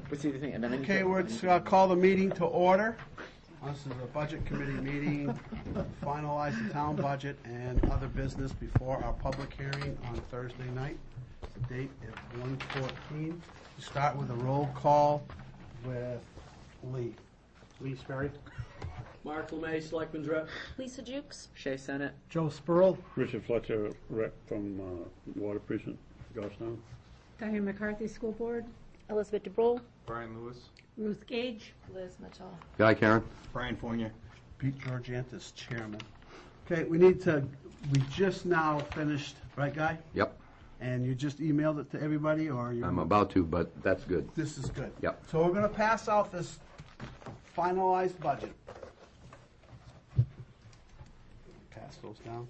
What's the other thing? And then Okay, let's call the meeting to order. This is a budget committee meeting, finalize the town budget and other business before our public hearing on Thursday night. The date is 1/14. We start with a roll call with Lee. Lee Sperry. Mark LeMay, Selectman's Rep. Lisa Jukes. Shea Senate. Joe Spurl. Richard Fletcher, rep from Water Precinct, Goffstown. Diane McCarthy, School Board. Elizabeth DeBrule. Brian Lewis. Ruth Gage. Liz Mitchell. Guy Karen. Brian Fournier. Pete Georgiantis, chairman. Okay, we just now finished, right, Guy? Yep. And you just emailed it to everybody, or you? I'm about to, but that's good. This is good. Yep. So we're gonna pass out this finalized budget. Pass those down.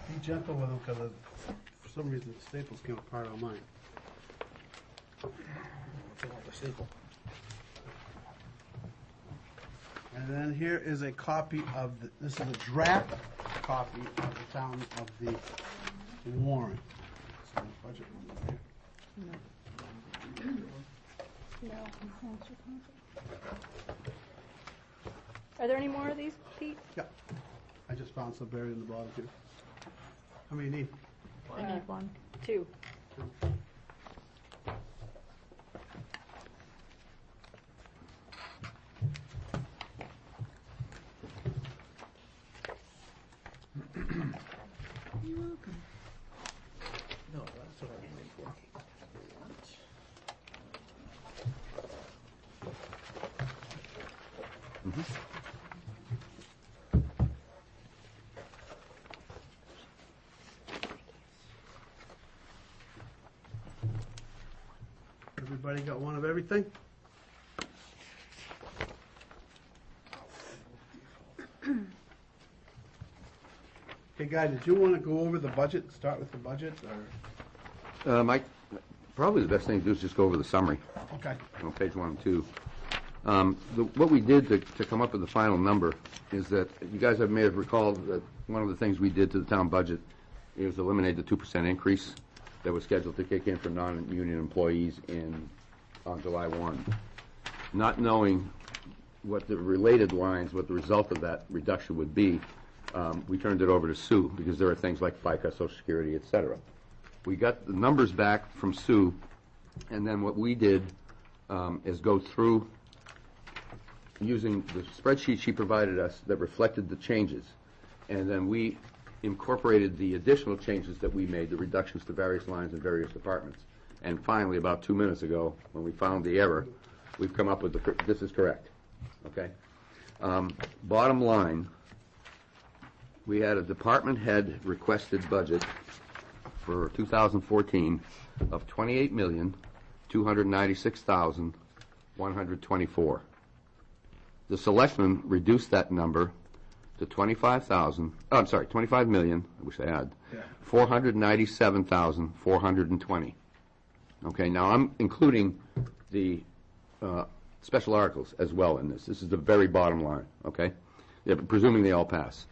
Be gentle with them, because for some reason the staples came apart on mine. And then here is a copy of, this is a draft copy of the town of the warrant. So the budget one there. Are there any more of these, Pete? Yeah, I just found some buried in the bottom too. How many you need? I need one. Two. No, that's what I'm aiming for. Everybody got one of everything? Okay, Guy, did you want to go over the budget, start with the budget, or? Mike, probably the best thing to do is just go over the summary Okay. on page 1 and 2. What we did to come up with the final number is that you guys may have recalled that one of the things we did to the town budget is eliminate the 2% increase that was scheduled to kick in for non-union employees on July 1. Not knowing what the related lines, what the result of that reduction would be, we turned it over to Sue, because there are things like FICA, Social Security, et cetera. We got the numbers back from Sue, and then what we did is go through using the spreadsheet she provided us that reflected the changes, and then we incorporated the additional changes that we made, the reductions to various lines in various departments. And finally, about 2 minutes ago, when we found the error, we've come up with this is correct, okay? Bottom line, we had a department head requested budget for 2014 of $28,296,124. The selectmen reduced that number to $25 million, I wish I had, $497,420. Okay, now I'm including the special articles as well in this. This is the very bottom line, okay? Yeah, but presuming they all pass.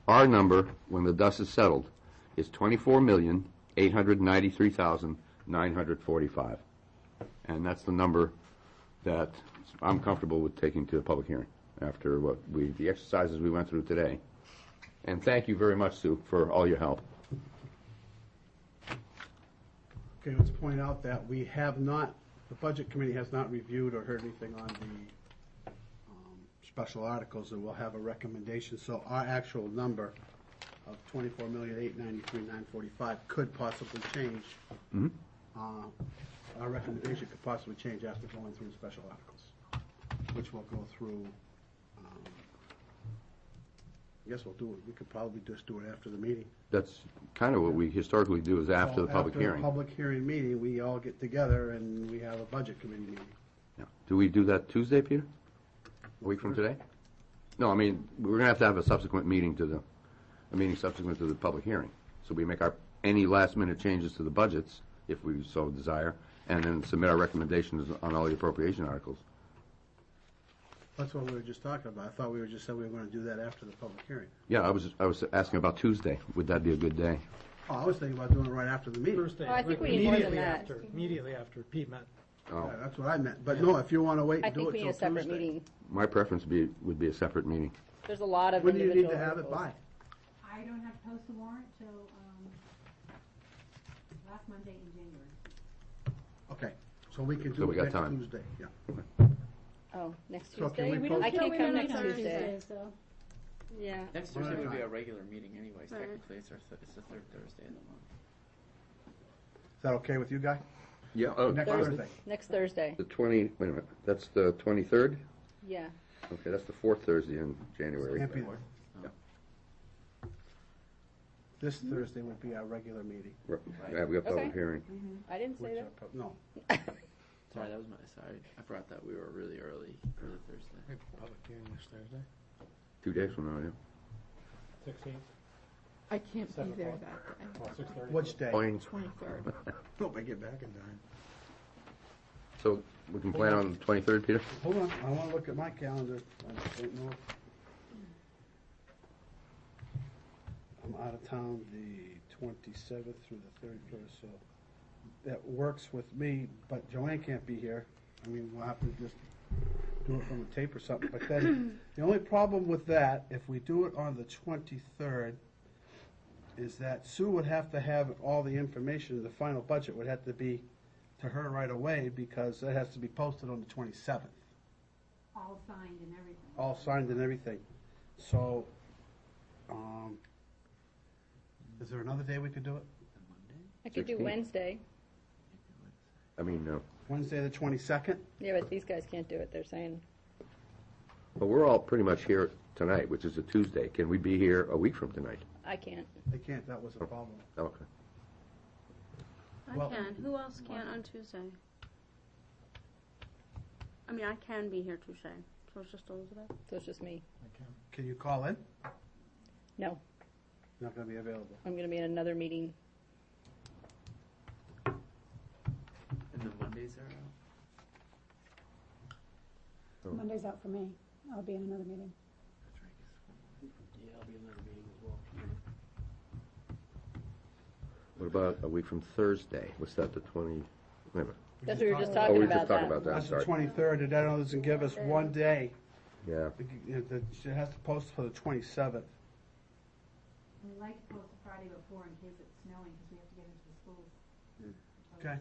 Our number, when the dust is settled, is $24,893,945. And that's the number that I'm comfortable with taking to the public hearing after the exercises we went through today. And thank you very much, Sue, for all your help. Okay, let's point out that we have not, the Budget Committee has not reviewed or heard anything on the special articles, and we'll have a recommendation. So our actual number of $24,893,945 could possibly change. Our recommendation could possibly change after going through the special articles, which we'll go through. I guess we'll do it. We could probably just do it after the meeting. That's kind of what we historically do, is after the public hearing. After the public hearing meeting, we all get together and we have a Budget Committee meeting. Yeah. Do we do that Tuesday, Peter? A week from today? No, I mean, we're going to have a subsequent meeting a meeting subsequent to the public hearing. So we make any last-minute changes to the budgets, if we so desire, and then submit our recommendations on all the appropriation articles. That's what we were just talking about. I thought we were just saying we were going to do that after the public hearing. Yeah, I was asking about Tuesday. Would that be a good day? Oh, I was thinking about doing it right after the meeting. Thursday. Oh, I think we need more than immediately that. after- Immediately after Pete met. Oh, Yeah, that's what I meant. But no, if you want to wait I and do think it we need till a separate Tuesday. meeting. my preference would be a separate meeting. There's a lot of When do you individual. need to have it articles. by? I don't have to post the warrant till, last Monday in January. Okay, so we can So do we it got next time. Tuesday, yeah. Oh, next So can Tuesday? we post- I can't we come don't next have Tuesday. so. Yeah. Next All Thursday right. would be a regular meeting anyways, All right. technically, it's it's the third Thursday of the month. Is that okay with you, Guy? Yeah, Next Thursday. Thursday. Next Thursday. wait a minute, that's the 23rd? Yeah. Okay, that's the fourth Thursday in January. Can't be Fourth? This Thursday would be our regular meeting. Yeah, we got public Okay. hearing. I didn't say which that. are no, Sorry, that was sorry, I forgot that we were really early for the Thursday. Public hearing this Thursday. 2 days from now, yeah. 16th, I can't be 7 there o'clock. that day. Well, 6:30. which day? Point. 23rd. Hope I get back in time. So we can plan on the 23rd, Peter? Hold on, I want to look at my calendar. I don't know. I'm out of town the 27th through the 31st, so that works with me, but Joanne can't be here. I mean, we'll have to just do it from a tape or something. But then, the only problem with that, if we do it on the 23rd, is that Sue would have to have all the information, the final budget would have to be to her right away, because that has to be posted on the 27th. All signed and everything. All signed and everything. So, is there another day we could do it? I could do 16th. Wednesday. I mean, Wednesday, the 22nd? Yeah, but these guys can't do it. They're saying, well, we're all pretty much here tonight, which is a Tuesday. Can we be here a week from tonight? I can't. They can't, that was a problem. Okay. I Well- can. Who else can on Tuesday? I mean, I can be here Tuesday, so it's just Elizabeth. So it's just me. Can you call in? No, Not gonna be available. I'm going to be in another meeting. And the Mondays are out? Monday's out for me. I'll be in another meeting. That's right, Yeah, I'll be in another meeting as well. What about a week from Thursday? What's that, the 20, wait a minute. That's what we were just Oh, talking we were about. just talking that. about that, That's the sorry. 23rd, and that doesn't give us one day. Yeah. It has to post for the 27th. We like to post the Friday before in case it's snowing, because we have to get into the schools. Okay.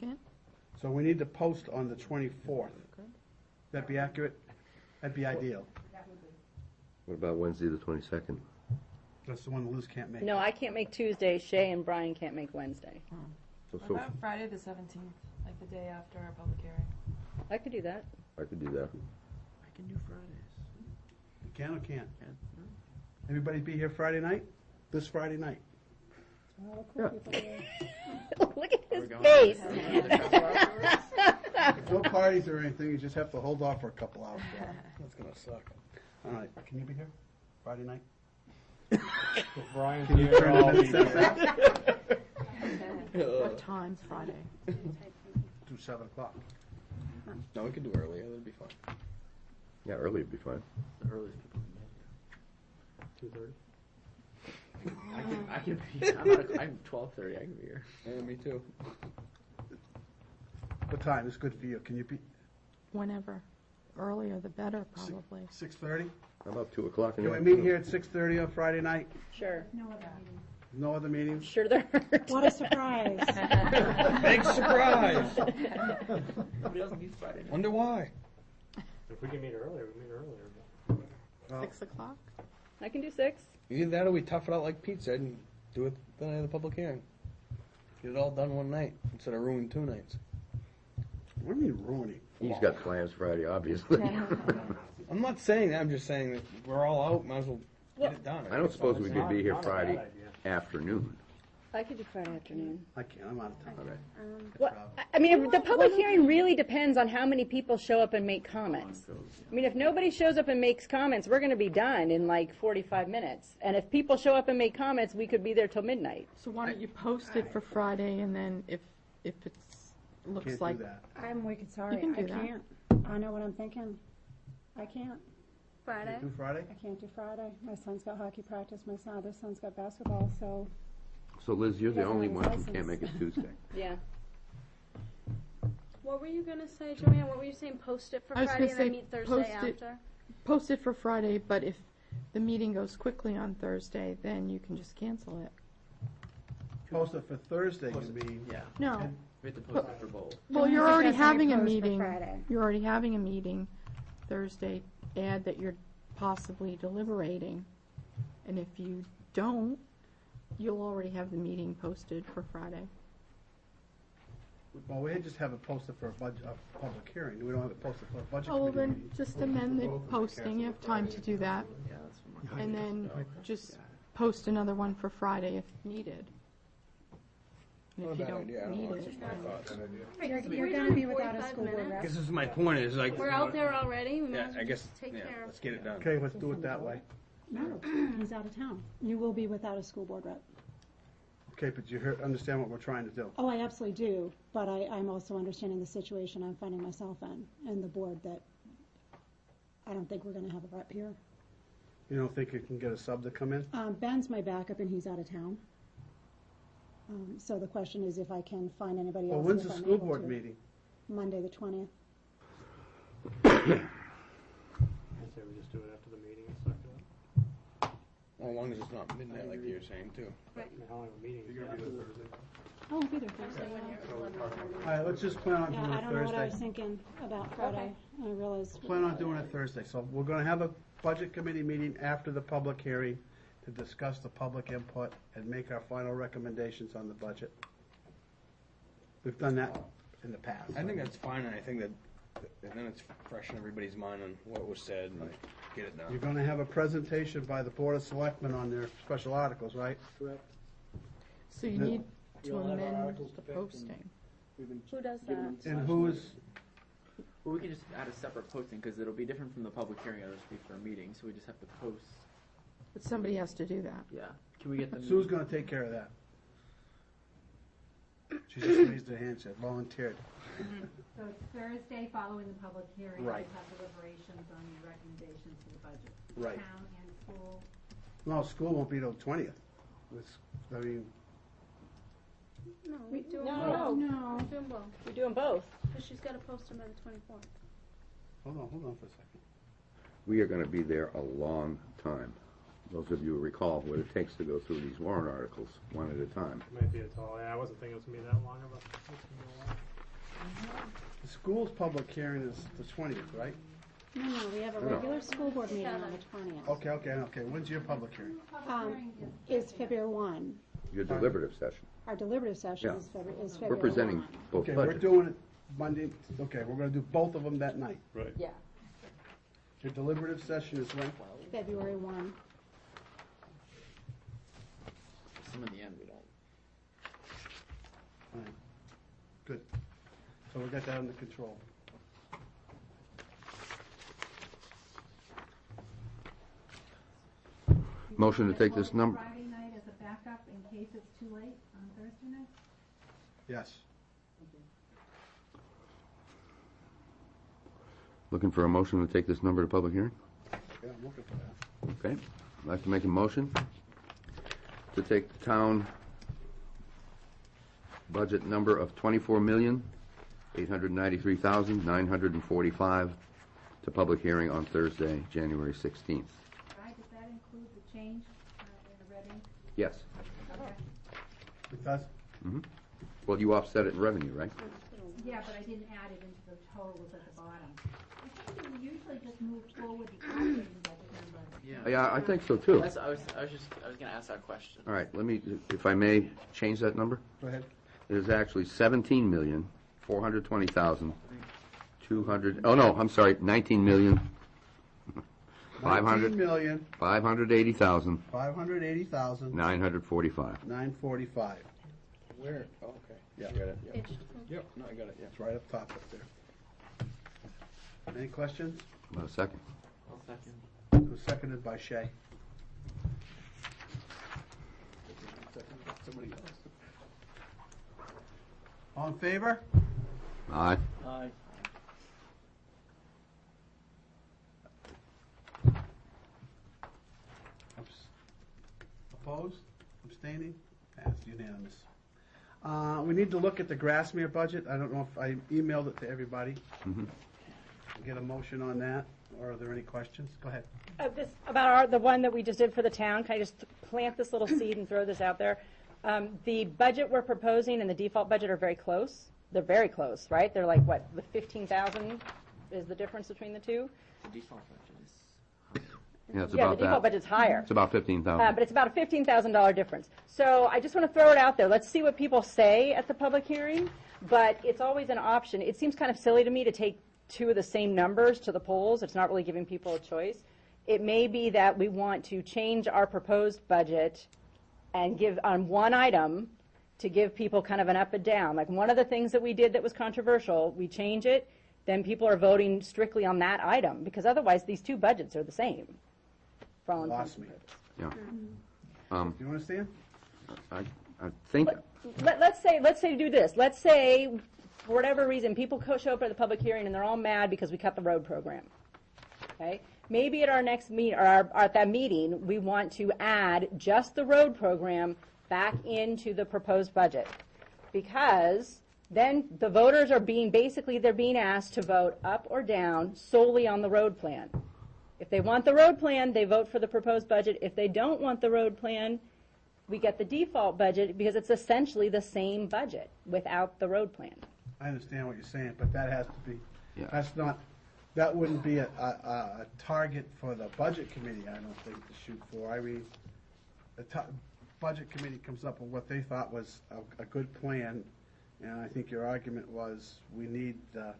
22nd? So we need to post on the 24th. That'd be accurate? That'd be ideal. That would be. What about Wednesday, the 22nd? That's the one Liz can't make. No, I can't make Tuesday. Shay and Brian can't make Wednesday. What about Friday the 17th, like the day after our public hearing? I could do that. I could do that. I can do Fridays. You can or can't? Can? Everybody be here Friday night? This Friday night? Look at Are his we going face. to the festival afterwards? No parties or anything, you just have to hold off for a couple hours. That's gonna suck. All right, can you be here Friday night? If Brian's Can you here, turn I'll it be in here. What time's Friday? Do 7 o'clock. No, we can do earlier, that'd be fine. Yeah, early would be fine. The earliest people can 2:30. get here. I can be, I'm 12:30, I can be here. Yeah, me too. What time is good for you? Can you be Whenever. Earlier the better, probably. 6:30? How about 2 o'clock in Can the we meet afternoon? here at 6:30 on Friday night? Sure. No other meeting. No other meetings? Sure there aren't. What a surprise. Big surprise! Nobody else needs Friday night. Wonder why? If we can meet earlier, we meet earlier. Well, 6 o'clock? I can do 6. Either that or we tough it out like Pete said and do it the night of the public hearing. Get it all done one night instead of ruining 2 nights. What do you mean ruining? He's got plans Friday, obviously. I'm not saying that, I'm just saying that we're all out, might as well get it done. I don't suppose we could be here Not a bad Friday idea. afternoon. I could do Friday afternoon. I can't, I'm out of town. Okay. What, I mean, the public hearing really depends on how many people show up and make comments. I mean, if nobody shows up and makes comments, we're going to be done in like 45 minutes. And if people show up and make comments, we could be there till midnight. So why don't you post it for Friday, and then if it's, looks Can't like. do that. I'm wicked sorry. can do I that. can't. I know what I'm thinking. I can't. Friday? Do Friday? I can't do Friday. My son's got hockey practice. My other son's got basketball, so So Liz, you're the Doesn't only have one his who license. can't make it Tuesday. Yeah. What were you gonna say, Joanne? What were you saying? Post it for I was Friday gonna and then say meet Thursday post it. after? Post it for Friday, but if the meeting goes quickly on Thursday, then you can just cancel it. Post it for Thursday, you mean? Yeah, No. we have to post it for both. Well, Joanne you're just already has to having a post for meeting. Friday. You're already having a meeting Thursday. Add that you're possibly deliberating. And if you don't, you'll already have the meeting posted for Friday. Well, we just have it posted for a public hearing. We don't have it posted for a budget Oh, well committee then, meeting. just amend the posting. You have time to do that. Yeah, that's from my. And then just post another one for Friday if needed. And Not if a you bad don't idea. I don't know. need It's it, just my thoughts. You're gonna be without a school board I rep. guess this is my point is like. We're out there already. We might Yeah, as I well guess, just take yeah, care of let's get it done. Okay, let's do it that way. No, he's out of town. You will be without a school board rep. Okay, but you understand what we're trying to do. Oh, I absolutely do, but I'm also understanding the situation I'm finding myself in, and the board that I don't think we're gonna have a rep here. You don't think you can get a sub to come in? Ben's my backup and he's out of town. So the question is if I can find anybody else. Well, when's if the I'm school able board to. meeting? Monday, the 20th. I say we just do it after the meeting and stuff. As long as it's not midnight like you were saying too. I mean, how long a meeting? You're gonna be there Thursday. Oh, I'll be there Thursday. All right, let's just plan on Yeah, doing I it don't know what I was Thursday. thinking about Friday. I realized. Plan on doing it Thursday. So we're gonna have a budget committee meeting after the public hearing to discuss the public input and make our final recommendations on the budget. We've done that in the past. I think that's fine, and I think that then it's fresh in everybody's mind on what was said, and get it You're done. gonna have a presentation by the Board of Selectmen on their special articles, right? so you need to amend the posting. Who does that? And who's, Well, we can just add a separate posting, because it'll be different from the public hearing, it'll just be for a meeting, so we just have to post, But somebody has to do that. yeah. Can we get the? Sue's gonna take care of that. She just raised her hand, she volunteered. So it's Thursday following the public hearing. Right. We'll have deliberations on your recommendations to the budget. Right. Town and school. No, school won't be till 20th. I mean, No, we do them No. both. No. We do them both. We're doing both. Because she's got to post them by the 24th. hold on for a second. We are gonna be there a long time. Those of you who recall what it takes to go through these warrant articles one at a time. Might be a tall, yeah, I wasn't thinking it was gonna be that long of a, it's gonna be a while. The school's public hearing is the 20th, right? No, we have a No. regular school board meeting on the 20th. Okay. When's your public hearing? It's February 1. Your deliberative session. Our deliberative session Yeah. is February 1. We're presenting both Okay, we're budgets. doing it Monday, okay, we're gonna do both of them that night. Right. Yeah. Your deliberative session is when? February 1. Some in the end, we don't. All right. Good. So we got that under control. Motion to take this number, Friday night as a backup in case it's too late on Thursday night? Yes. looking for a motion to take this number to public hearing? Yeah, I'm looking for that. Okay, I'd like to make a motion to take the town budget number of $24,893,945 to public hearing on Thursday, January 16th. Right, does that include the change in the red ink? Yes. Okay. It does? Well, you offset it in revenue, right? Yeah, but I didn't add it into the totals at the bottom. I think we usually just move forward the operating budget number. Yeah, I think so too. That's, I was gonna ask that question. All right, let me, if I may, change that number. Go ahead. It is actually 17,420,200, oh no, I'm sorry, 19,500,000, 580,000, 580,000, 945. 945. Where? Oh, okay. Yeah. I got it. Yeah. Page Yep. No, I got it. Yeah. It's right up top up there. Any questions? About a second. I'll second. It was seconded by Shay. Somebody else. All in favor? Aye. Aye. Opposed? Abstaining? Passed unanimously. We need to look at the Grassmere budget. I don't know if I emailed it to everybody. Get a motion on that, or are there any questions? Go ahead. The one that we just did for the town, can I just plant this little seed and throw this out there? The budget we're proposing and the default budget are very close. They're very close, right? They're like, what, the 15,000 is the difference between the two? The default budget is. Yeah, it's Yeah, the about default that. budget's higher. It's about 15,000. But it's about a $15,000 difference. So I just want to throw it out there. Let's see what people say at the public hearing, but it's always an option. It seems kind of silly to me to take two of the same numbers to the polls. It's not really giving people a choice. It may be that we want to change our proposed budget and give on one item to give people kind of an up and down. Like one of the things that we did that was controversial, we change it, then people are voting strictly on that item, because otherwise these two budgets are the same. For all intents Lost and me. purposes. Yeah. Do you understand? I think, Let's say do this. Let's say, for whatever reason, people show up at the public hearing and they're all mad because we cut the road program. Okay? Maybe at our next meet, or at that meeting, we want to add just the road program back into the proposed budget. Because then the voters are being asked to vote up or down solely on the road plan. If they want the road plan, they vote for the proposed budget. If they don't want the road plan, we get the default budget because it's essentially the same budget without the road plan. I understand what you're saying, but that has to be, Yeah. that's not, that wouldn't be a target for the budget committee, I don't think, to shoot for. I mean, the budget committee comes up with what they thought was a good plan, and I think your argument was, we need the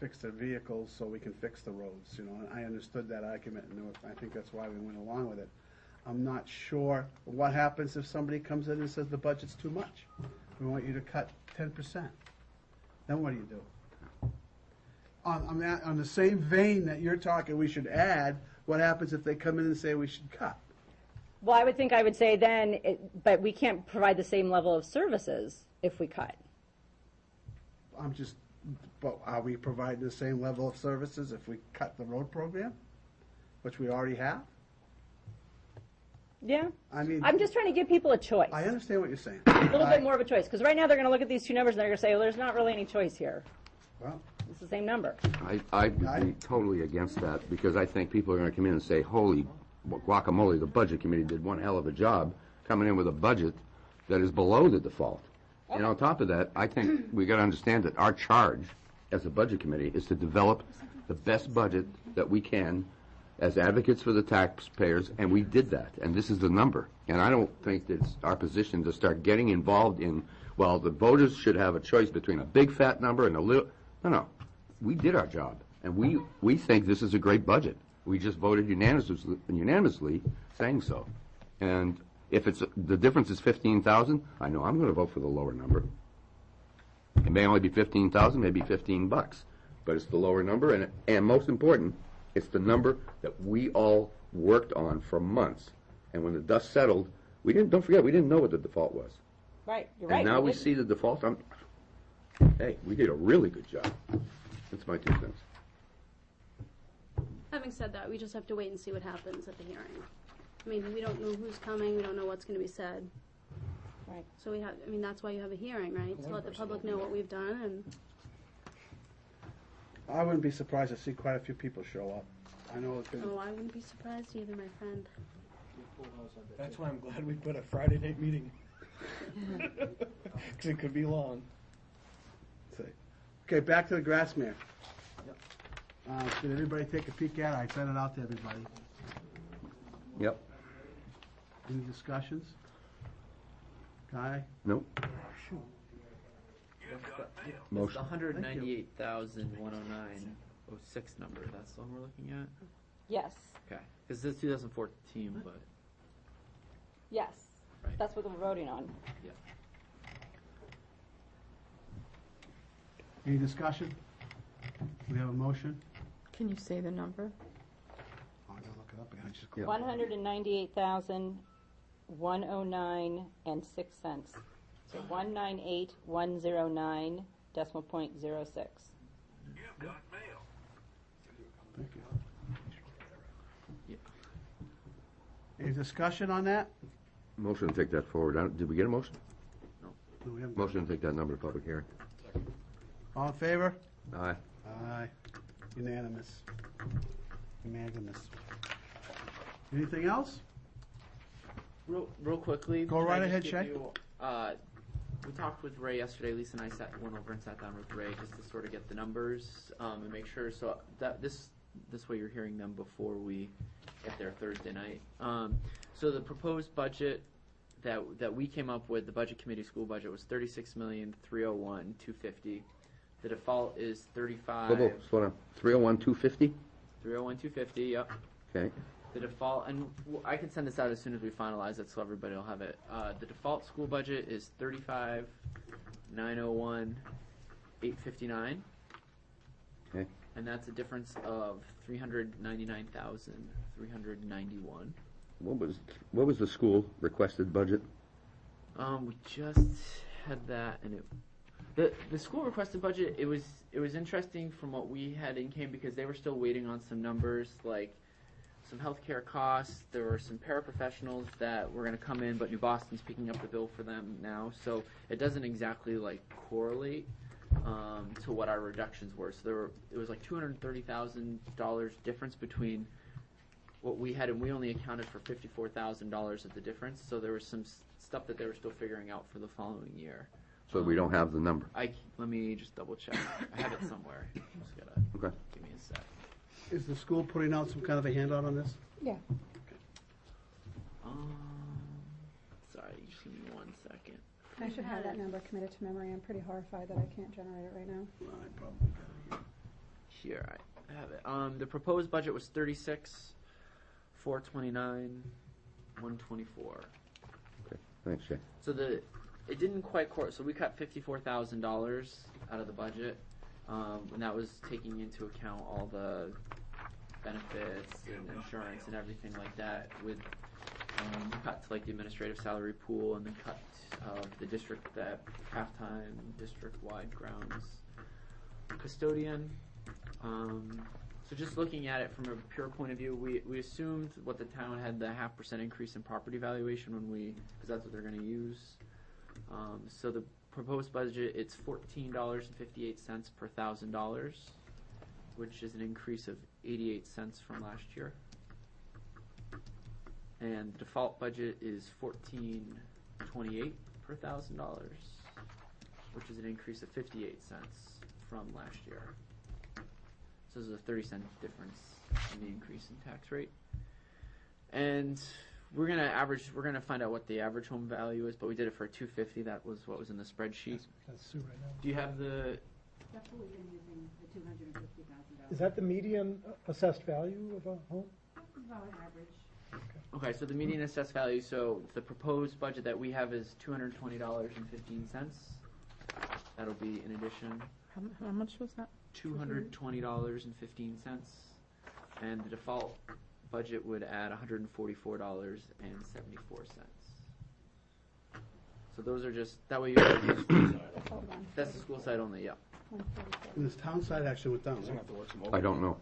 fix the vehicles so we can fix the roads, you know, and I understood that argument, and I think that's why we went along with it. I'm not sure what happens if somebody comes in and says the budget's too much. We want you to cut 10%. Then what do you do? On the same vein that you're talking, we should add, what happens if they come in and say we should cut? Well, I would say then, but we can't provide the same level of services if we cut. But are we providing the same level of services if we cut the road program, which we already have? Yeah? I mean, I'm just trying to give people a choice. I understand what you're saying. A little bit more of a choice. Because right now they're going to look at these two numbers and they're going to say, well, there's not really any choice here. Well, It's the same number. I would be totally against that, because I think people are going to come in and say, holy guacamole, the budget committee did one hell of a job coming in with a budget that is below the default. And on top of that, I think we got to understand that our charge as a budget committee is to develop the best budget that we can as advocates for the taxpayers, and we did that, and this is the number. And I don't think that it's our position to start getting involved in, well, the voters should have a choice between a big fat number and a little. No. We did our job, and we think this is a great budget. We just voted unanimously saying so. And if the difference is 15,000, I know I'm going to vote for the lower number. It may only be 15,000, maybe $15, but it's the lower number, and most important, it's the number that we all worked on for months. And when the dust settled, don't forget, we didn't know what the default was. Right. You're right. And now we see the default. Hey, we did a really good job. That's my 2 cents. Having said that, we just have to wait and see what happens at the hearing. I mean, we don't know who's coming, we don't know what's going to be said. Right. So that's why you have a hearing, right? To let the public know what we've done, and I wouldn't be surprised to see quite a few people show up. I know it's going to. I wouldn't be surprised either, my friend. That's why I'm glad we put a Friday night meeting. Because it could be long. Okay, back to the Grassmere. Did everybody take a peek at it? I sent it out to everybody. Yep. Any discussions? Guy? Nope. It's Motion. the 198,109.06 number. That's the one we're looking at? Yes. Okay. Because this is 2014, but Yes. Right. That's what we're voting on. yeah. Any discussion? We have a motion? Can you say the number? I'm gonna look it up again. I just Yeah. 198,109.06. So 198,109.06. Thank you. Yeah. Any discussion on that? Motion to take that forward. Did we get a motion? No. No, we haven't. Motion to take that number to public hearing. All in favor? Aye. Aye. Unanimous. Unanimous. Anything else? Real quickly. Go can I right just ahead, give Shay. you, we talked with Ray yesterday. Lisa and I went over and sat down with Ray just to sort of get the numbers and make sure. So that this way you're hearing them before we get there Thursday night. So the proposed budget that we came up with, the budget committee school budget, was $36,301,250. The default is Slow down. 301, 250? 301,250. Yep. Okay. The default, and I can send this out as soon as we finalize it, so everybody will have it. The default school budget is $35,901,859, Okay. and that's a difference of $399,391. What was the school requested budget? We just had that, and the school requested budget. It was interesting from what we had in came because they were still waiting on some numbers like some healthcare costs. There were some paraprofessionals that were going to come in, but New Boston's picking up the bill for them now, so it doesn't exactly like correlate to what our reductions were. So it was like $230,000 difference between what we had, and we only accounted for $54,000 of the difference. So there was some stuff that they were still figuring out for the following year. So we don't have the number. Let me just double check. I have it somewhere. Just gotta Okay. give me a sec. Is the school putting out some kind of a handout on this? Yeah. Sorry, just give me 1 second. I should have that number committed to memory. I'm pretty horrified that I can't generate it right now. Well, I probably got it. Here, I have it. The proposed budget was $36,429,124. Okay. Thanks, Jay. So it didn't quite so we cut $54,000 out of the budget, and that was taking into account all the benefits and insurance and everything like that. With cut to like the administrative salary pool, and then cut the district that halftime district-wide grounds custodian. So just looking at it from a pure point of view, we assumed what the town had the 0.5% increase in property valuation because that's what they're going to use. So the proposed budget, it's $14.58 per $1,000, which is an increase of 88 cents from last year. And the default budget is $14.28 per $1,000, which is an increase of 58 cents from last year. So there's a 30-cent difference in the increase in tax rate. And we're gonna find out what the average home value is, but we did it for $250. That was what was in the spreadsheet. That's Sue right now. Do you have the? That's what we've been using, the $250,000. Is that the median assessed value of a home? About average. Okay, so the median assessed value. So the proposed budget that we have is $220.15. That'll be in addition. How much was that? $220.15, and the default budget would add $144.74. So those are just that way you have the school side. Hold on. That's the school side only. Yeah. 144. And this town side actually went down, right? I don't know.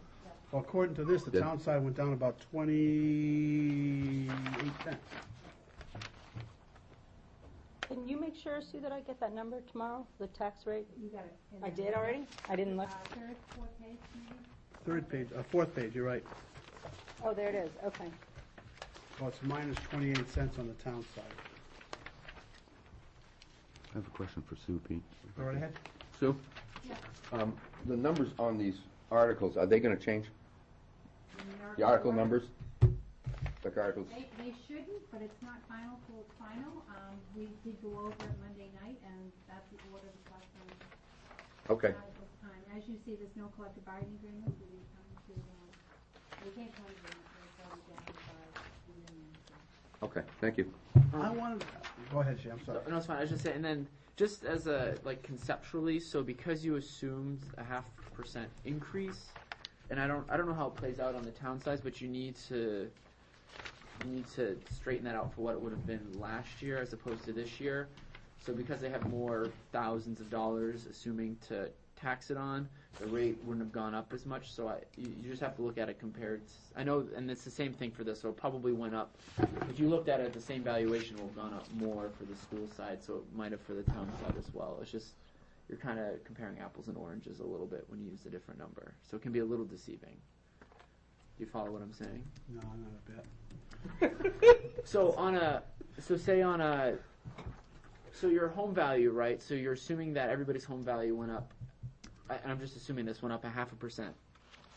Well, according to this, the Did- town side went down about 28 cents. Can you make sure, Sue, that I get that number tomorrow, the tax rate? You got it. in I there. did already? I didn't look. Third, fourth page, maybe? Third page, fourth page, you're right. Oh, there it is, okay. Well, it's minus 28 cents on the town side. I have a question for Sue, Pete. Go right ahead. Sue? The numbers on these articles, are they gonna change? The article numbers? Like articles? They shouldn't, but it's not final till it's final. We did go over it Monday night, and that's the order the selectmen Okay. had at this time. As you see, there's no collective bargaining agreement. We didn't come to, we can't come to agreement, so we down by the union. So. Okay, thank you. I wanted, go ahead, Shay, I'm sorry. No, it's fine. I was just saying, and then just as a conceptually, so because you assumed a 0.5% increase, and I don't know how it plays out on the town size, but you need to straighten that out for what it would have been last year as opposed to this year. So because they have more thousands of dollars, assuming to tax it on, the rate wouldn't have gone up as much. So you just have to look at it compared. I know, and it's the same thing for this. So it probably went up. If you looked at it, the same valuation will have gone up more for the school side. So it might have for the town side as well. It's just you're kind of comparing apples and oranges a little bit when you use a different number. So it can be a little deceiving. Do you follow what I'm saying? No, not a bit. So your home value, right? So you're assuming that everybody's home value went up, and I'm just assuming this went up 0.5%.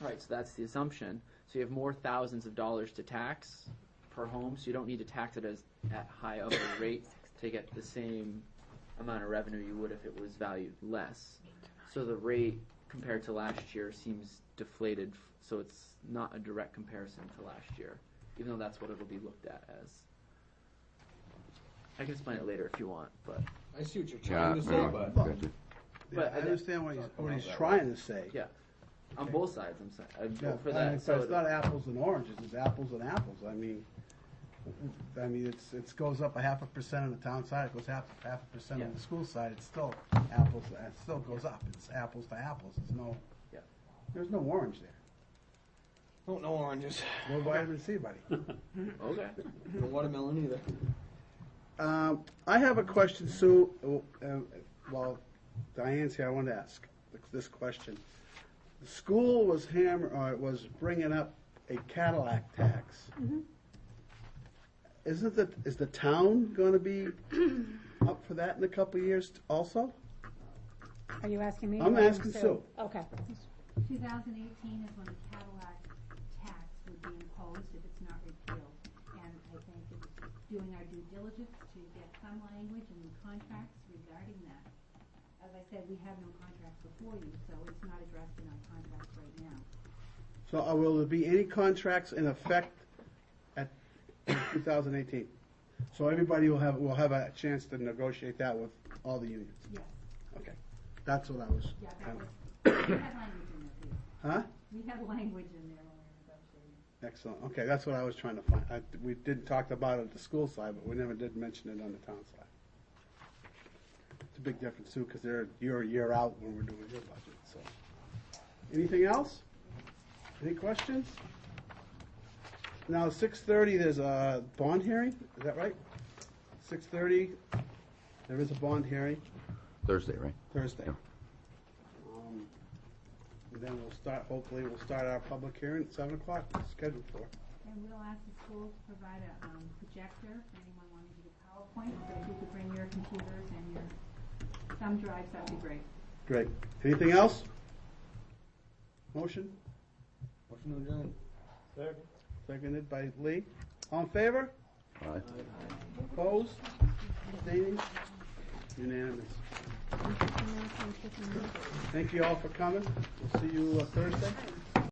Right, so that's the assumption. So you have more thousands of dollars to tax per home, so you don't need to tax it at high of a rate to get the same amount of revenue you would if it was valued less. So the rate compared to last year seems deflated, so it's not a direct comparison to last year, even though that's what it'll be looked at as. I can explain it later if you want, but I see what you're Yeah, trying to say, no, but gotcha. Yeah, I understand what he's trying to say. yeah, on both sides, I'm saying. I'd Yeah, vote for I that. mean, So it's not apples and oranges, it's apples and apples. I mean, it goes up 0.5% on the town side, it goes 0.5% on Yeah. the school side, it's still apples, it still goes up. It's apples to apples, Yeah. there's no orange there. oh, no oranges. No vitamin C, buddy. okay. No watermelon either. I have a question, Sue. While Diane's here, I want to ask this question. The school was bringing up a Cadillac tax. Is the town going to be up for that in a couple of years also? Are you asking me? I'm or asking Sue. Okay. 2018 is when the Cadillac tax would be imposed if it's not repealed. And I think it's doing our due diligence to get some language in the contracts regarding that. As I said, we have no contracts before you, so it's not addressed in our contracts right now. So will there be any contracts in effect at 2018? So everybody will have a chance to negotiate that with all the unions? Yes. Okay. That's what I was. Yeah, that kind was, of- we had language in there too. Huh? We had language in there when we were negotiating. Excellent. Okay, that's what I was trying to find. We did talk about it at the school side, but we never did mention it on the town side. It's a big difference too, because you're a year out when we're doing your budget, so. Anything else? Any questions? Now, 6:30, there's a bond hearing, is that right? 6:30, there is a bond hearing, Thursday, right? Thursday. Yeah. And then hopefully we'll start our public hearing at 7 o'clock, scheduled for. And we'll ask the school to provide a projector, if anyone wanted to do PowerPoint, so if you could bring your computers and your thumb drives, that would be great. Great. Anything else? Motion? Motion to adjourn. Second. Seconded by Lee. All in favor? All right. Opposed? Abstaining? Unanimous. Thank you all for coming. We'll see you Thursday.